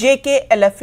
JKLF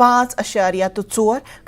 5.4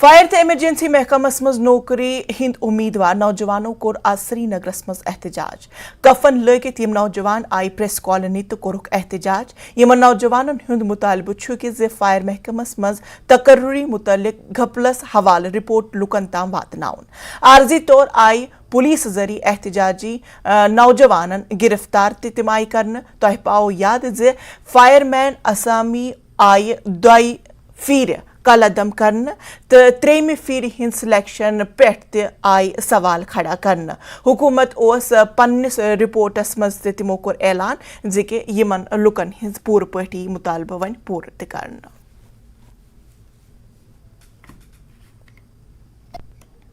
fire تو emergency محکمس مز نوکری ہند امیدوار نوجوانوں کور آز سری نگرس مز احتجاج کفن لگت یم نوجوان آئی پریس کالونی تو کورک احتجاج یمن نوجوانن ہند مطالبہ چھ کہ فائر محکمس مز تقرری متعلق گھپلس حوالہ رپورٹ لکن تام واتناؤن عارضی طور آئی پولیس ذریعہ احتجاجی نوجوانن گرفتار تم آئی کرنے تہ پاؤ یاد زِ فائر مین اسامی آئی دۄیہِ پھِرِ قلعدم کرنے تو تریمہ پھر ہند سلیکشن پہ آئی سوال کھڑا کرنے حکومت اس پنس رپورٹس مز تمو کور اعلان زِ کہ یمن لکن ہز پور پٲٹھی مطالبہ ون پور تہ کرنے.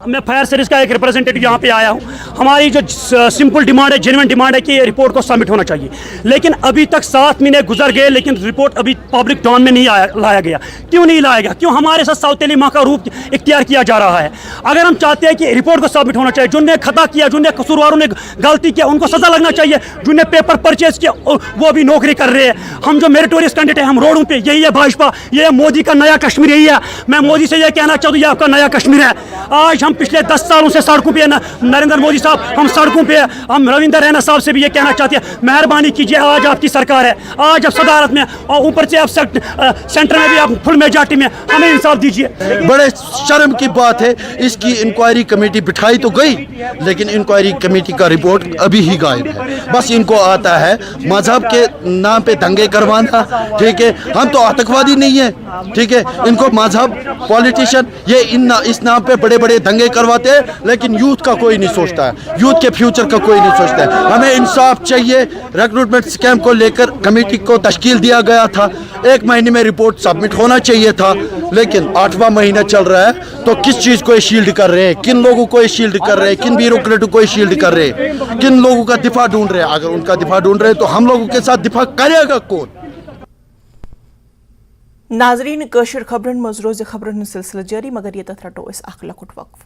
میں فائر سروس کا ایک ریپرزینٹیٹو یہاں پہ آیا ہوں. ہماری جو سمپل ڈیمانڈ ہے, جینوئن ڈیمانڈ ہے کہ یہ رپورٹ کو سبمٹ ہونا چاہیے, لیکن ابھی تک 7 مہینے گزر گئے لیکن رپورٹ ابھی پبلک ڈاؤن میں نہیں لایا گیا. کیوں نہیں لایا گیا؟ کیوں ہمارے ساتھ ساؤتھلی ماہ کا روپ اختیار کیا جا رہا ہے؟ اگر ہم چاہتے ہیں کہ رپورٹ کو سبمٹ ہونا چاہیے, جن نے خطا کیا, جن نے قصورواروں نے غلطی کیا ان کو سزا لگنا چاہیے, جن نے پیپر پرچیز کیا وہ بھی نوکری کر رہے ہیں. ہم جو میریٹوریس کینڈیڈیٹ ہیں ہم روڈوں پہ, یہی ہے بھاجپا, یہ ہے مودی کا نیا کشمیر, یہی ہے. میں مودی سے یہ کہنا چاہتا ہوں یہ آپ کا نیا کشمیر ہے. آج ہم پچھلے 10 سالوں سے سڑکوں پہ, نریندر مودی صاحب ہم سڑکوں پہ, ہم رویندر رینا صاحب سے بھی یہ کہنا چاہتے ہیں مہربانی کیجیے, آج آپ کی سرکار ہے, آج آپ صدارت میں اور اوپر سے آپ سینٹر میں بھی آپ فل میجارٹی میں, ہمیں انصاف دیجیے. بڑے شرم کی بات ہے, اس کی انکوائری کمیٹی بٹھائی تو گئی لیکن انکوائری کمیٹی کا رپورٹ ابھی ہی غائب ہے. بس ان کو آتا ہے مذہب کے نام پہ دنگے کروانا, ٹھیک ہے. ہم تو آتنکوادی نہیں ہیں, ٹھیک ہے. ان کو مذہب, پولیٹیشین یہ اس نام پہ بڑے بڑے دنگے کرواتے ہیں لیکن یوتھ کا کوئی نہیں سوچتا ہے, یوتھ کے فیوچر کا کوئی نہیں سوچتا ہے. ہمیں انصاف چاہیے. ریکروٹمنٹ اسکیم کو لے کر کمیٹی کو تشکیل دیا گیا تھا, 1 مہینے میں رپورٹ سبمٹ ہونا چاہیے تھا, لیکن 8واں مہینہ چل رہا ہے. تو کس چیز کو یہ شیلڈ کر رہے ہیں, کن لوگوں کو یہ شیلڈ کر رہے ہیں, کن بیوروکریٹوں کو یہ شیلڈ کر رہے ہیں, کن لوگوں کا دفاع ڈھونڈ رہے ہیں؟ اگر ان کا دفاع ڈھونڈ رہے ہیں تو ہم لوگوں کے ساتھ دفاع کرے گا کون؟ ناظرین کشر خبرن مز روز خبرن سلسلہ جاری مگر یہ تتھ رٹو اس اخ لکٹ وقف.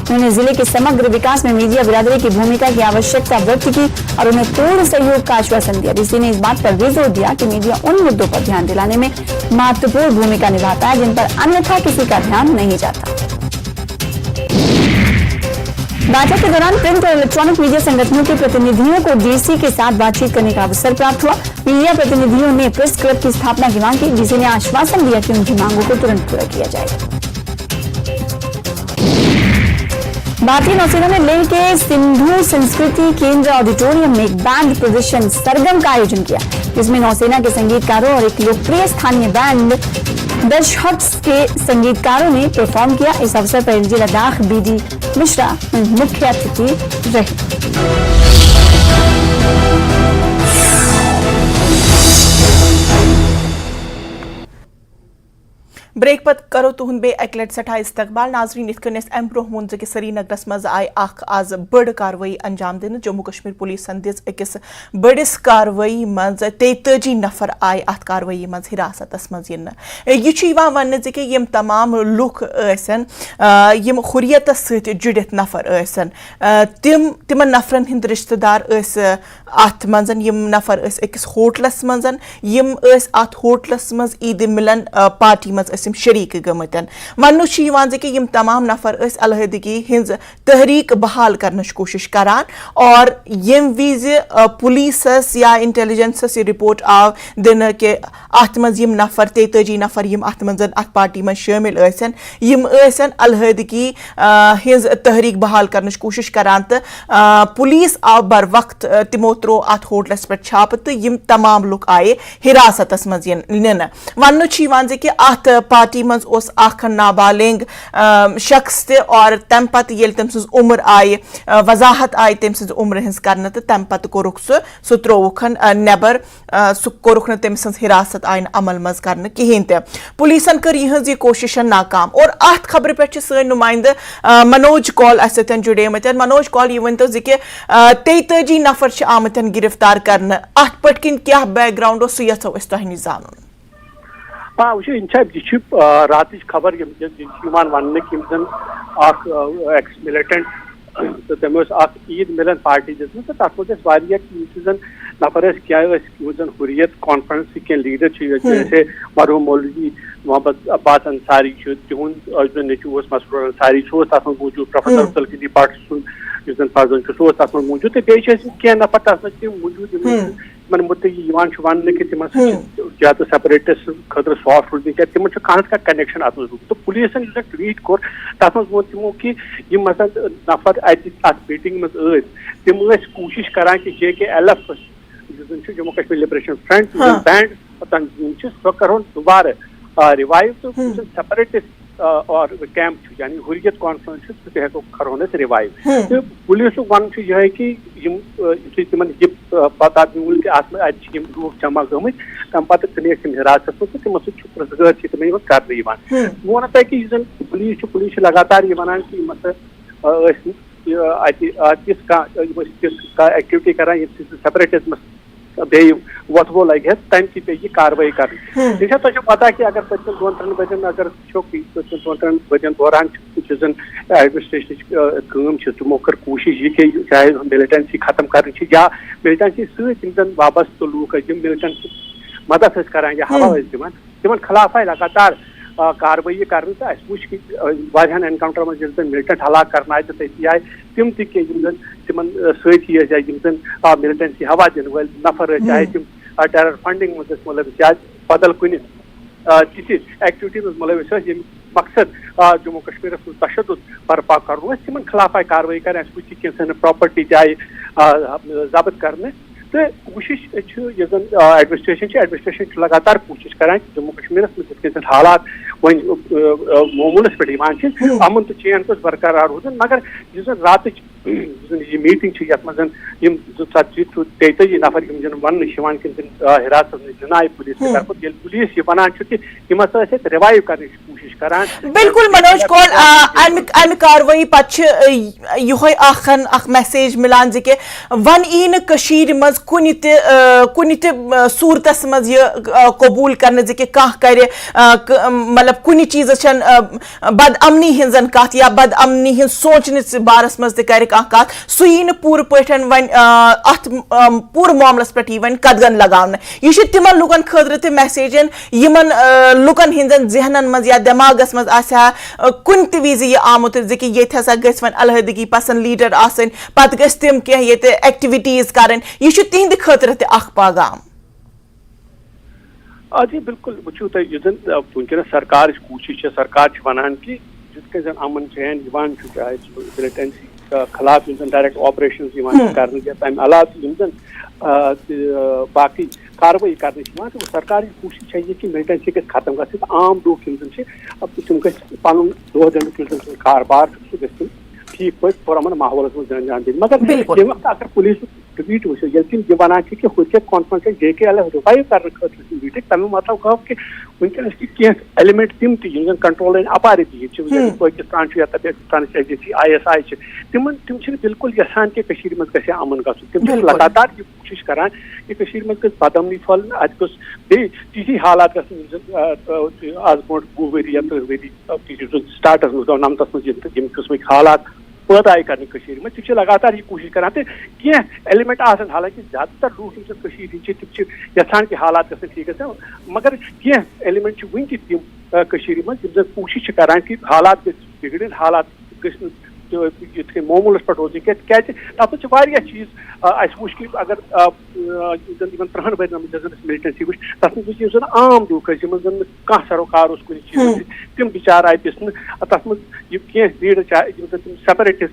انہوں نے ضلع کے سمگر وکاس میں میڈیا برادری کی بھومکا کی آوشکتا ویکت کی اور انہیں پورن سہیوگ کا آشواسن دیا. ڈی سی نے اس بات پر بھی زور دیا کہ میڈیا ان مدعوں پر دھیان دلانے میں مہتوپورن بھومکا نبھاتا ہے جن پر انیتھا کسی کا دھیان نہیں جاتا. بیٹھک کے دوران پرنٹ اور الیکٹرانک میڈیا سنگھنوں کے پرتیندھیوں کو ڈی سی کے ساتھ بات چیت کرنے کا اوسر پراپت ہوا. میڈیا پرتیندھیوں نے پریس کلب کی استھاپنا کی مانگ کی. ڈی سی نے آشواسن دیا کہ ان کی مانگوں کو ترنت پورا کیا جائے گا. بھارتی نوسینا نے لیہ کے سندھو سنسکرتی کیندر آڈیٹوریم میں ایک بینڈ پروڈکشن سرگم کا آیوجن کیا, جس میں نوسینا کے سنگیتکاروں اور ایک لوکپریہ استھانیہ بینڈ درشہٹس کے سنگیتکاروں نے پرفارم کیا. اس اوسر پر L G Ladakh B D Mishra مکھیہ اتھتی رہے. بریک پت کرو تہد بے اکہ لٹ سٹھا استقبال. ناظرین ات کن ام برہ وون کہ سری نگرس مز آئی اخ آز بڑ کاروٲیی انجام دن. جموں کشمیر پولیسن دِژ أکِس بڑس کاروٲیی مز 43 نفر آئی ات کاروٲیی مز حراستس مز ینہ. یہ ون کہ یم تمام لُکھ ٲسن یم حریتس سۭتۍ جُڑِتھ نفر ٲسن, تمن نفرن ہند رشتہ دار ٲسۍ ات منٛز, یم نفر ٲسۍ أکِس ہوٹلس منٛز, یم ٲسۍ ات ہوٹلس منٛز عید ملن پارٹی منٛز شریک گمتن. ون کہ یم تمام نفر اس علیحدگی ہز تحریک بحال کرنچ کوشش کران اور یم وز پولیسس یا انٹیلیجنسس یہ رپورٹ آو دن کہ ات مز یم نفر 43 نفر یم ات مز ات پارٹی من شامل ٲسن یم ٲسن علیحدگی ہز تحریک بحال کرنچ کوشش کران تو پولیس آو بر وقت تمو ترو ات ہوٹلس پہ چھاپ تو یم تمام لوگ آئے حراستس مز نن. ون کہ ات پارٹی مز اس اخ نابالغ شخص تہ اور تم پتہ یل تم سز عمر آئی وضاحت آئی تم سز عمر ہز کرنے تو تم پتہ کورک سہ ترووکھن نبر, سہ کورک تم سز حراست آئی عمل مز کرنے کہین تہ. پولیسن کر یہ کوشش ناکام. اور ات خبر پہ سن نمائندہ منوج کال اس سۭتۍ جڑیمت. منوج کال یہ ورتو کہ 43 نفر آمت گرفتار کرنے, ات پٹ کن کیا بیک گراؤنڈ سہ یژھو اس تہ نش زانن. یہ رات خبر ون کہ ایکس ملٹنٹ تو تم عید ملن پارٹی دن تو تر مز نفر حریت کانفرنس کی لیڈر جیسے مرحوم مولوی محمد عباس انصاری تہد نیچو مسرور انصاری تر موجود پروفیسر افضل قدی بٹ سن فرزن سہ تر موجود تو بیٚیہِ نفر تر تم موجود متعلق ون کہ تم زیادہ سیپریٹس خاطر سافٹ روزن کی تم کھانا کنیکشن ات تو پولیسن ٹویٹ کور تر وون تمو کہ نفر ات میٹنگ مز تم کوشش کران کہ JKLF Jammu Kashmir liberation front banned تنظیم سو کرون دوبارہ ریوائو تو سیپریٹس اور کیمپ یعنی حریت کانفرنس سہ کرون ریوائو تو پولیس ون یہ کہ تم پتہ میول کہ ات لوگ جمع گمت تم پتہ تنیک تم حراست مجھ تمو سب پرزگار تم کرنے بہ ون تہ کہ پولیس لگاتار یہ ونان کہ تس ایکٹیوٹی کران سیپریٹزم بیٚیہِ وۄتھبو لگہِ تمہِ کہِ پیٚیہِ یہِ کاروٲیی کرٕنۍ ٹھیٖک چھا تۄہہِ چھو پتہ کہ اگر پٔتمٮ۪ن 2-3 بجن اگر وٕچھو پٔتمٮ۪ن 2-3 بجن دوران یُس زن ایڈمنسٹریشنٕچ کٲم چھِ تِمو کٔر کوٗشِش یہِ کہ چاہے ملٹنسی ختم کرٕنۍ چھِ یا ملٹنسی سۭتۍ یِم زن وابستہٕ لوٗکھ ٲسۍ یِم ملٹنسی مدد ٲسۍ کران یا ہوا ٲسۍ دِوان تِمن خلاف آیہِ لگاتار کاروٲیی کرنے تو اس وچ کہ واریاہن انکاؤنٹر من ییٚلہِ زن ملٹنٹ ہلاک کرنا آئے تو تٔتی آئے تم تہِ کہ یم زن تمن سۭتی ٲسۍ یا یم زن ملٹنسی ہوا دِنہٕ وٲلۍ نفر ٲسۍ چاہے تم ٹیرر فنڈنگ مز ٲسۍ ملوث یا بدل کُنہِ تِژھِ ایکٹیوٹی مز ملوث ٲسۍ ییٚمہِ مقصد جموں کشمیرس مز تشدد برپا کرُن ٲسۍ تمن خلاف آیہِ کاروٲیی کرٕنۍ اَسہِ وٕچھ کینٛژن پراپرٹی جایہِ ضبط کرنہٕ تو کوشش ایڈمنسٹریشن لگاتار کوشش کران کہ جموں کشمیرس مز حالات ون معمولس پہ امن تو چین گوس برقرار روزن مگر اس رات یہ میٹنگ یت مز 233 نفر ون حراست دن آئی پولیس کی طرف یل پولیس یہ ونان کہ ہم ریوائو کرنے کی کوشش کران بالکل منوج کول امہ کاروٲیی پتہ یہ میسیج ملان کہ ون ای نشیر مز کن صورتس مز یہ قبول کرنے کہ کر مطلب کن چیز بد امنی ہن کت یا بد امنی ہند سوچنس بارس مز تر کت سہ یی پور پہ ون ات پور معاملس پہ ون قدغن لگاؤن یہ تمن لکن خاطر تہ میسیجن یمن لکن ہندن ذہنن مز یا دماغس مز آسیا کن تہ وز یہ آمت کہ یہ ہسا گھ ون علیحدگی پسند لیڈر آسن پتہ گھ تم کی ایکٹیویٹیز کرن یہ تہند خاطر تہ اخ پیغام جی بالکل وچو تھی ونکس سرکار کوشش سرکار ونان کہ جس کے زن امن چین چاہے ملٹنسی خلاف ڈائریکٹ آپریشن کرنے یا تمہ علاوہ باقی کاروٲیی کرنے تو سرکار کوشش ہے کہ ملٹنسی گھس ختم گھن عام لوگ تم گھس پن دہ دن کاربار سہ گھس تم ٹھیک پہ پرامن ماحولس مز انجام دن مگر یہ وقت اگر پولیس ٹویٹ وچو یل تم یہ ونان کہ حریت کانفرنس JKLF ریوائو کرنے خاطر میٹنگ تمیک مطلب گو کہ ونکس کی ایلیمنٹ تم تم کنٹرول اپارٹی پاکستان یا پاکستان ایجنسی ISI تم بالکل یسان کہ مز گھس امن گھن تم لگاتار یہ کوشش کران کہ مز گھس بد امنی پھہلن ات گوس بیٚیہِ تیٖتی حالات گژھن آز برونٛٹھ 20 ؤری یا 30 ؤری سٹارٹس مز 99 مز یم قسمک حالات پٲدٕ آئی کرنے مز تم لگاتار یہ کوشش کران تو کی ایلیمنٹ آسان حالانکہ زیادہ تر لوگ تم یژھان کہ حالات گھن ٹھیک گھن مگر کی ایلیمنٹ ون تم مز کوشش کران کہ حالات گھس بگڑن حالات گھن معمولس پہ روزن تک مجھے چیز اس وچ کہ اگر 30 ورین ملٹنسی وچ تک مجھے عام لوگ کھانا سروکار کن چیز تم بچار آئی دسن تک مجھے کی لیڈر چاہے تم سیپریٹس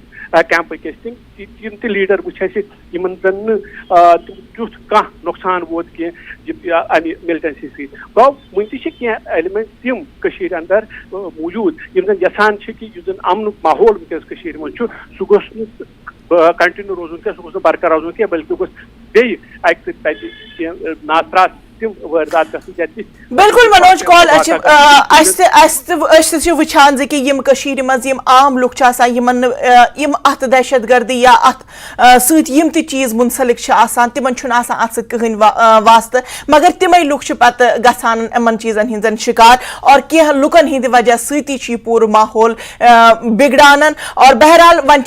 کیمپک تم تہ لیڈر وچ زن تیُتھ کھانا نقصان ووت کی امہ ملٹنسی ست گو ون تہ ایلیمنٹ تم اندر موجود یژھان کہ امن ماحول ونکس مز سہ گوس کنٹینیو روزن سہ گوس برقرار روزن کی بلکہ گوس بیٚیہِ اکہ ناطرات تم واردات گژھن بالکل منوج کال وچھان کہ یم کشیر مز یم عام لوک یمن یم ات دہشت گردی یا ات ست یم تی چیز منسلک آسان تمن چھن آسان ات سۭتۍ کٕہٕنۍ واسطہ مگر تمے لوک چھ پتہ گژھان یمن چیزن ہنزن شکار اور کینٛہہ لُکن ہند وجہ سۭتی چھ یہ پورٕ ماحول بگڑان اور بہرحال ون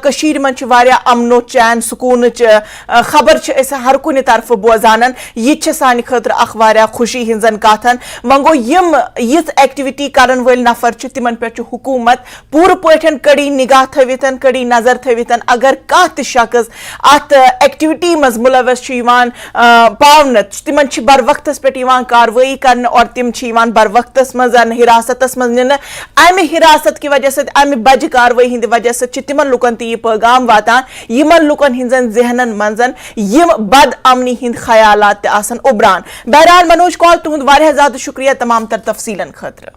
کشیر من چھ واریاہ امن و چین سکونچ خبر چھ اس ہر کُنہِ طرفہٕ بوزان یہ چھ سانہِ خٲطرٕ اکھ واریاہ خوشی ہنزن کاتھن وۄنۍ گوٚو یم یِژھ ایکٹیویٹی کرن وٲلۍ نفر چھ تمن پٮ۪ٹھ چھ حکومت پوٗرٕ پٲٹھۍ کڑی نگاہ تھٲوِتھ کڑی نظر تھٲوِتھ اگر کانٛہہ تہِ شخص ات ایکٹیویٹی مز ملوث چھ یوان پاونہٕ تمن چھ بر وقتس پٮ۪ٹھ یوان کاروٲیی کرنہٕ اور تم چھ یوان بر وقتس مز حراستس مز ننہٕ امہ حراست کہ وجہ سۭتۍ امہ بجہ کاروٲیی ہند وجہ سۭتۍ چھ تمن لُکن تہِ یہ پیغام واتان یمن لُکن ہنزن ذہنن منزن یم بد امنی ہند خیالات تہِ آسن ابران. بہرحال منوج کال تہد واریاہ زیادہ شکریہ تمام تر تفصیلن خاطر.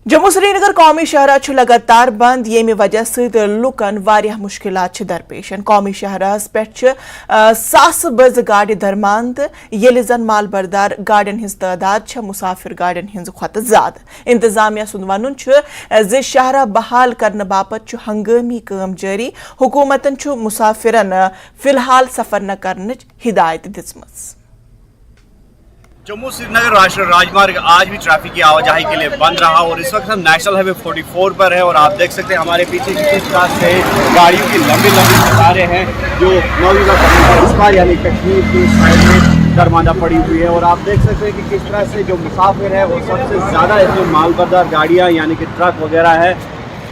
جموں سری نگر قومی شاہراہ چھ لگاتار بند ییٚمہِ وجہ سۭتۍ لُکن واریاہ مشکلات چھ درپیش. قومی شاہراہس پٮ۪ٹھ چھ ساسہٕ بٔژ گاڑِ درمان تہٕ ییٚلہِ زن مال بردار گاڑٮ۪ن ہٕنٛز تعداد چھےٚ مسافر گاڑٮ۪ن ہٕنٛزِ کھۄتہٕ زیادٕ. انتظامیہ سُنٛد ونُن چھُ زِ شاہراہ بحال کرنہٕ باپتھ چھُ ہنگٲمی کٲم جٲری. حکوٗمتن چھُ مسافرن فی الحال سفر نہ کرنٕچ ہدایت دِژمٕژ. جموں سری نگر راشٹریہ راجمارگ آج بھی ٹریفک کی آواجاہی کے لیے بند رہا اور اس وقت ہم نیشنل ہائی وے 44 پر ہے اور آپ دیکھ سکتے ہیں ہمارے پیچھے کس طرح سے گاڑیوں کی لمبی لمبی قطاریں ہیں جو موجودہ اس بار یعنی کشمیر کی سائڈ میں درماندہ پڑی ہوئی ہے اور آپ دیکھ سکتے ہیں کہ کس طرح سے جو مسافر ہے وہ سب سے زیادہ اس میں مال بردار گاڑیاں یعنی کہ ٹرک وغیرہ ہے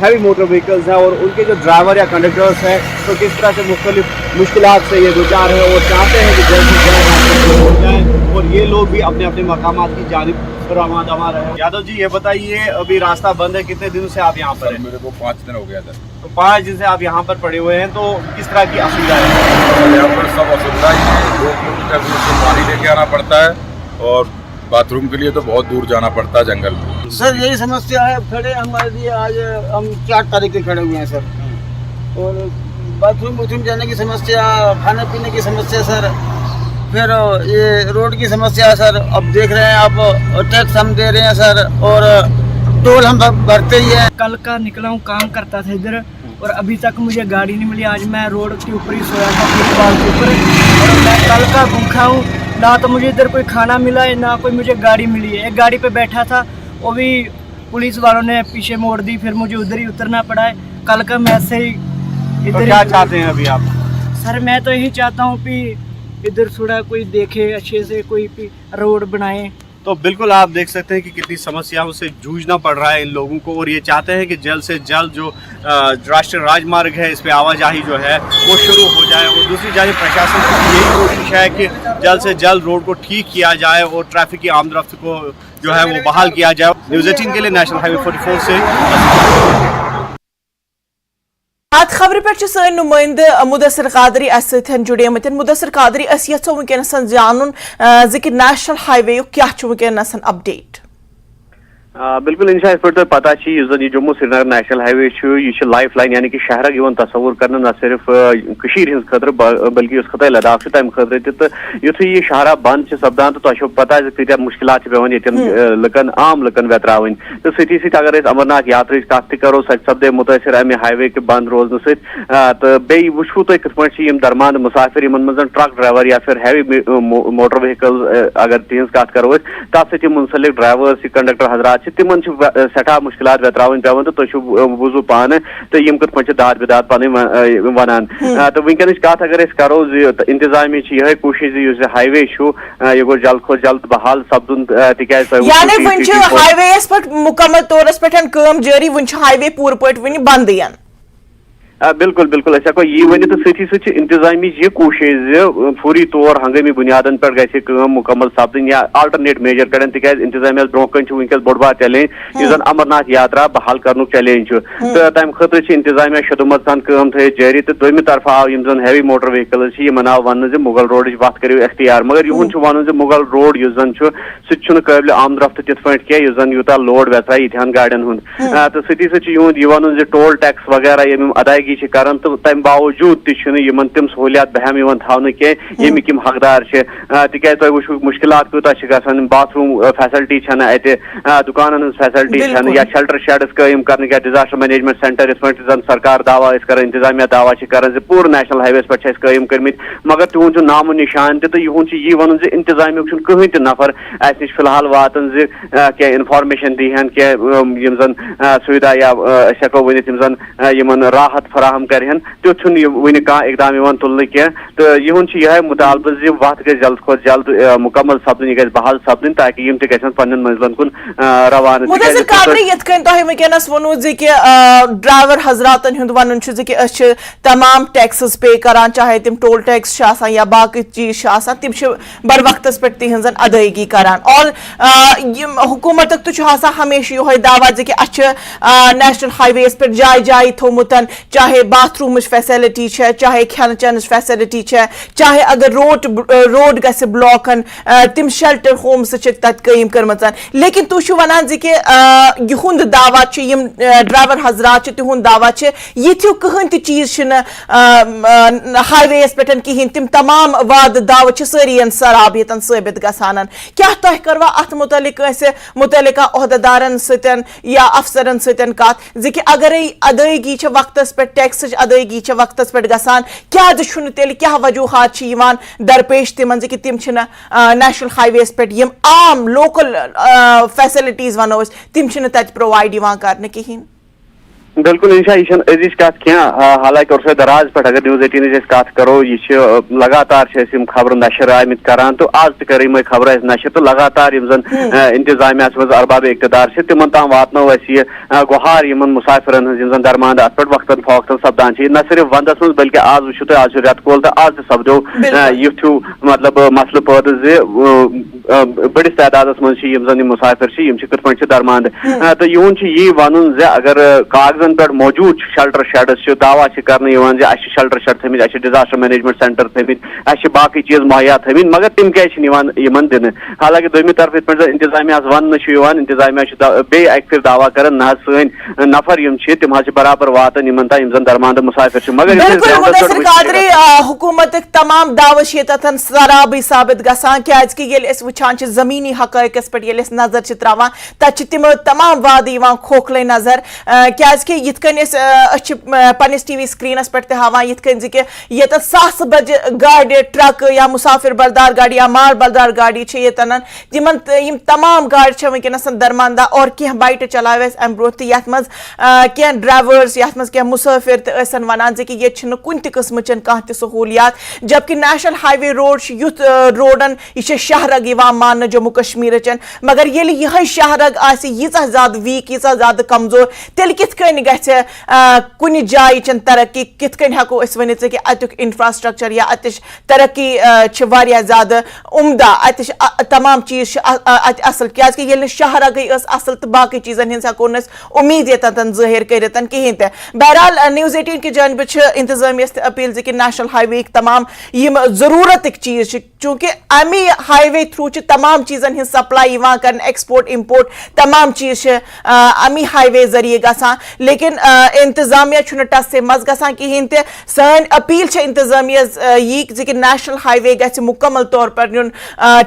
ہیوی موٹر وہیکلز ہیں اور ان کے جو ڈرائیور یا کنڈکٹرس ہیں تو کس طرح سے مختلف مشکلات سے یہ دوچار ہیں اور چاہتے ہیں کہ جلد سے جلد ہو جائے اور یہ لوگ بھی اپنے اپنے مقامات کی جانب رواں رہے. یادو جی یہ بتائیے ابھی راستہ بند ہے کتنے دنوں سے آپ یہاں پر ہیں؟ میرے کو 5 دن ہو گیا تھا. تو 5 دن سے آپ یہاں پر پڑے ہوئے ہیں تو کس طرح کی اسویدھا ہے؟ یہاں پر سب اسویدھا ہی ہے. 2 کلومیٹر دور سے پانی لے کے آنا پڑتا ہے اور باتھ روم کے لیے تو بہت دور جانا پڑتا ہے جنگل میں. سر یہی سمسیا ہے. کھڑے ہمارے لیے آج ہم 4 تاریخ کے کھڑے ہوئے ہیں سر اور باتھ روم جانے کی سمسیا کھانے پینے کی سمسیا سر پھر یہ روڈ کی سمسیا ہے سر. اب دیکھ رہے ہیں آپ ٹیکس ہم دے رہے ہیں سر اور ٹول ہم بھرتے ہی ہیں. کل کا نکلا ہوں کام کرتا تھا ادھر اور ابھی تک مجھے گاڑی نہیں ملی. آج میں روڈ کے اوپر ہی سویا تھا فٹ پاتھ کے اوپر اور میں کل کا بھوکا ہوں. نہ تو مجھے ادھر کوئی کھانا ملا ہے نہ کوئی مجھے گاڑی ملی ہے. ایک گاڑی پہ بیٹھا تھا وہ بھی پولیس والوں نے پیچھے موڑ دی پھر مجھے ادھر ہی اترنا پڑا ہے. کل کا میں ایسے ہی ادھر. کیا چاہتے ہیں ابھی آپ؟ سر میں تو یہی چاہتا ہوں کہ ادھر تھوڑا کوئی دیکھے اچھے سے کوئی روڈ بنائے. تو بالکل آپ دیکھ سکتے ہیں کہ کتنی سمسیاؤں سے جوجھنا پڑ رہا ہے ان لوگوں کو اور یہ چاہتے ہیں کہ جلد سے جلد جو راشٹریہ راجمارگ ہے اس پہ آواجاہی جو ہے وہ شروع ہو جائے. اور دوسری جانب پرشاسن کی یہی کوشش ہے کہ جلد سے جلد روڈ کو ٹھیک کیا جائے اور ٹریفک کی آمد و رفت کو جو ہے وہ بحال کیا جائے. نیوز 18 کے لیے نیشنل ہائی وے 44 سے خبر پہ سن نمائندہ مدثر قادری اس جڑے مدثر قادری اس یژھو ونکس زانن کہ نیشنل ہائی وے کیا ونکس اپڈیٹ. بالکل انشاء اس پہ پتہ یہ جموں سری نگر نیشنل ہائی وے یہ لائف لائن یعنی کہ شہرک یوان تصور کرنے نہ صرف ہز خاطر بلکہ اس خطۂ لداخ تمہ خاطر تہ یتھے یہ شاہراہ بند سپدان تو تہ پتہ کتیا مشکلات پیوان یتن لکن عام لکن وتراون تو ستی ست اگر امرناتھ یاترا کت تہ کرو سہ سپدے متاثر امہ ہائی وے کے بند روزن ست تو بیٚیہِ وٕچھو تُہۍ کِتھ پٲٹھۍ چھِ یِم درمان مسافر یِمن منٛز ٹرک ڈرائیور یا پھر ہیوی موٹر وہیکل اگر تہذ کت کرو تتھ سۭتۍ یِم منسلک ڈرائیورس کنڈکٹر حضرات تمن سٹھا مشکلات وتراون پیوان تو تُہۍ چھِو بوٗزِو پانہٕ تو یِم کِتھ پٲٹھۍ چھِ داد بداد پنٕنۍ ونان. تو ونکیٚنٕچ کتھ اگر أسۍ کرو انتظامیہ چھِ یِہے کوٗشش زِ یُس ہائی وے چھُ یہِ گوٚژھ جلد کھۄتہٕ جلد بحال سپدُن تِکیازِ یعنی وۄنۍ چھُ ہائی وییس پٮ۪ٹھ مکمل طورس پٮ۪ٹھ کٲم جٲری ون چھُ ہائی وے پوٗرٕ پٲٹھۍ وُنہِ بندٕے. بالکل بالکل أسۍ ہٮ۪کو یی ؤنِتھ تہٕ سۭتی سۭتۍ چھِ انتظامیہ یہ کوٗشش زِ فوری طور ہنگٲمی بنیادن پٮ۪ٹھ گژھِ کٲم مکمل سپدٕنۍ یا آلٹرنیٹ میجر کڑن تِکیازِ انتظامیہس برونٛہہ کَنہِ چھُ ؤنکیٚس بوٚڑ بار چیلینج یُس زن امرناتھ یاترا بحال کرنُک چیلینج چھُ تہٕ تمہِ خٲطرٕ چھِ انتظامیہ شدُمت سان کٲم تھٲیِتھ جٲری تہٕ دوٚیمہِ طرفہٕ آو یِم زن ہیوی موٹر وہیکلز چھِ یِمن آو وننہٕ زِ مغل روڈٕچ وتھ کٔرِو اختیار مگر یِہُنٛد چھُ ونُن زِ مغل روڈ یُس زن چھُ سُہ تہِ چھُنہٕ قٲبلِ آمد رفت تِتھ پٲٹھۍ کینٛہہ یُس زن یوٗتاہ لوڈ ویژھایہِ ییٖتہن گاڑٮ۪ن ہُنٛد تہٕ سۭتی سۭتۍ چھُ یِہُنٛد یہِ ونُن زِ ٹول ٹیکس وغیرہ یِم ادائیگی زندگی کران تو تمہ باوجود تم تم سہولیات بہم تھاؤن کی یمیک حقدار تکیاز تھی وچھو مشکلات کوتاہ گژھان bath room facility اتہ دکانن his facility یا شیلٹر شیڈس قائم کرنے یا ڈیزاسٹر مینجمنٹ سینٹر اس پہ زن سرکار دعویٰ کر انتظامیہ دعویٰ کر پور نیشنل ہائی ویز پہ قائم کرمت مگر تہد نام و نشان تو یہ ون انتظامیہ کہین تہ نفر اس نش فی الحال واتن کی انفارمیشن دہن کی زن سویدھا یا ہیکو ورنت زن راحت فراہم کرہن تیت ون اقدام تلنے کی تو یہ مطالبہ وت گھس جلد کھت جلد مکمل سپدن یہ بحال سپدن تاکہ یم تہ گژھن پنن منزلن کن روانہ مدثر قادری یت کن تہ ونکس ونو کہ ڈرائیور حضراتن ہند ون کہ تمام ٹیکسز پے کران چاہے تم ٹول ٹیکس یا باقی چیز تم بر وقت پہ تہذن ادائیگی کران اور حکومت تو ہمیشہ یہ دعویٰ کہ اچھے نیشنل ہائی ویز پہ جائے جائے تھومت چاہے باتھ روم فیسلٹی چاہے کھین چین فیسلٹی چاہے اگر روڈ گھس بلاکن تم شیلٹر ہومس تت قائم کرمژ لیکن تھی ونان کہ یہ دعویٰ ڈرائیور حضرات تہد دعویٰ یہ کہین تہ چیز ہائی ویز پہ کہین تم تمام وعدہ دعوے ساری سراب یتن ثابت گژھان کیا تہ کروا ات متعلق متعلقہ عہدیدارن ستن یا افسرن ستن کت کہ اگر ادائیگی وقت پہ ٹیکس ادائیگی وقت پہ گژھان کیا تیل کیا وجوہات درپیش تمن کہ تم نیشنل ہائی ویز پہ عام لوکل فیسلٹیز ونو تم تت پرووائڈ کرنے کہین بالکل انشاء یہ ازچ کت کی حالانکہ عرصہ دراز پہ اگر نیوز 18 کت کرو یہ لگاتار خبر نشر آمت کران تو آج تک یم خبر نشر تو لگاتار زن انتظامیہ مز ارباب اقتدار تمن تام واتنو یہ گہار مسافرن ہز زن درماند ات پہ وقتاً فوقتاً سپدان نہ صرف ودس مز بلکہ آج وچو تھی آج ریت کول تو آج سپدو یتھو مطلب مسلہ پٲدٕ بڑس تعداد من مسافر کت پہ درماند تو یہ ون اگر کاغذ پہ موجود شیلٹر شیڈس دعویٰ کرنے شیلٹر شیڈ تھمت اس ڈیزاسٹر مینجمنٹ سینٹر تھمت اس باقی چیز مہیا تھمت مگر تم کیا دن حالانکہ دویمہ طرف یت پہ انتظامیہ ون انتظامیہ بی اک پھر دعویٰ کر نہ سن نفر تم برابر واتن تین زن درماند مسافر مگر مدثر قادری حکومت تمام دعوے تتن سرابی ثابت گژھان کیازکہ وچان زمینی حقائقس پہ نظر تراوان تت تم تمام وعدہ کھوکھلے نظر کیازکہ یت کن پنس ٹی وی سکرینس پہ ہاوان یت کن کہ یت ساس بج گاڑی ٹرک یا مسافر بردار گاڑی یا مال بردار گاڑی یتن یم تمام گاڑی ونکس درماندہ اور کی بائٹ چلاو ام برو یت مز کی ڈرائیورز یت مز کی مسافر تن ونان کہ یہ کن تہ قسم کھانا سہولیات جبکہ نیشنل ہائی وے روڈ یھ روڈن یہ شہرگ مان جموں کشمیر چن مگر یل یہ شہرگ آیژہ زیادہ ویک یژہ زیادہ کمزور تیل کت کن گھِ کن جائے چن ترقی کت کن ہیکو اس ونت کہ اتک انفراسٹرکچر یا اتش ترقی واریاہ زیادہ عمدہ اتش تمام چیز اصل کیازکہ یل شہرگی اصل تو باقی چیزن ہز ہیکو امید یتن ظاہر کرت کہین تہ بہرحال نیوز 18 کی جانب انتظامیہ اپیل کہ نیشنل ہائی وے تمام یم ضرورتک چیز چونکہ امی ہائی وے تھرو تمام چیزن ہز سپلائی کرن ایکسپورٹ امپورٹ تمام چیز امی ہائی وے ذریعے گژھان لیکن انتظامیہ ٹس سے مز گژھان کہین تہ سن اپیل انتظامیہ یہ کہ نیشنل ہائی وے گژھِ مکمل طور پر نیون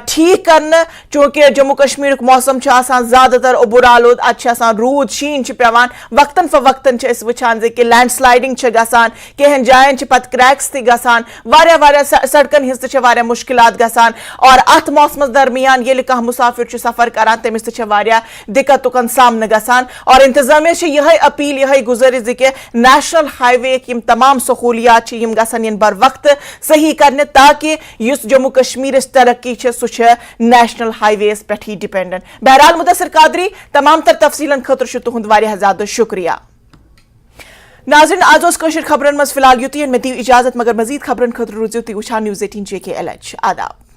ٹھیک کرنے چونکہ جموں کشمیر موسم زیادہ تر عبور آلود ات رود شین پیوان وقتاً فوقتاً وچان کہ لینڈ سلائڈنگ گژھان کہن جائن پتہ کریکس تہ گژھان واریاہ سڑکن ہز تہ مشکلات گژھان اور ات موسم درمیان یل کانٛہہ مسافر سفر کران تمس تہ واریاہ دقتن سامنہ گژھان اور انتظامیہ یہ اپیل یہ گزارش کہ نیشنل ہائی وے یم تمام سہولیات یم گژھن ین بر وقت صحیح کرنے تاکہ اس جموں کشمیر ترقی سہ نیشنل ہائی ویز پہ ہی ڈپینڈنٹ بہرحال مدثر قادری تمام تر تفصیلن خاطر تہد واریاہ زیادہ شکریہ ناظرین آج خبرن مز فی الحال یوت میں دیو اجازت مگر مزید خبرن خاطر روزو تھی وچھان نیوز 18 JKLH آداب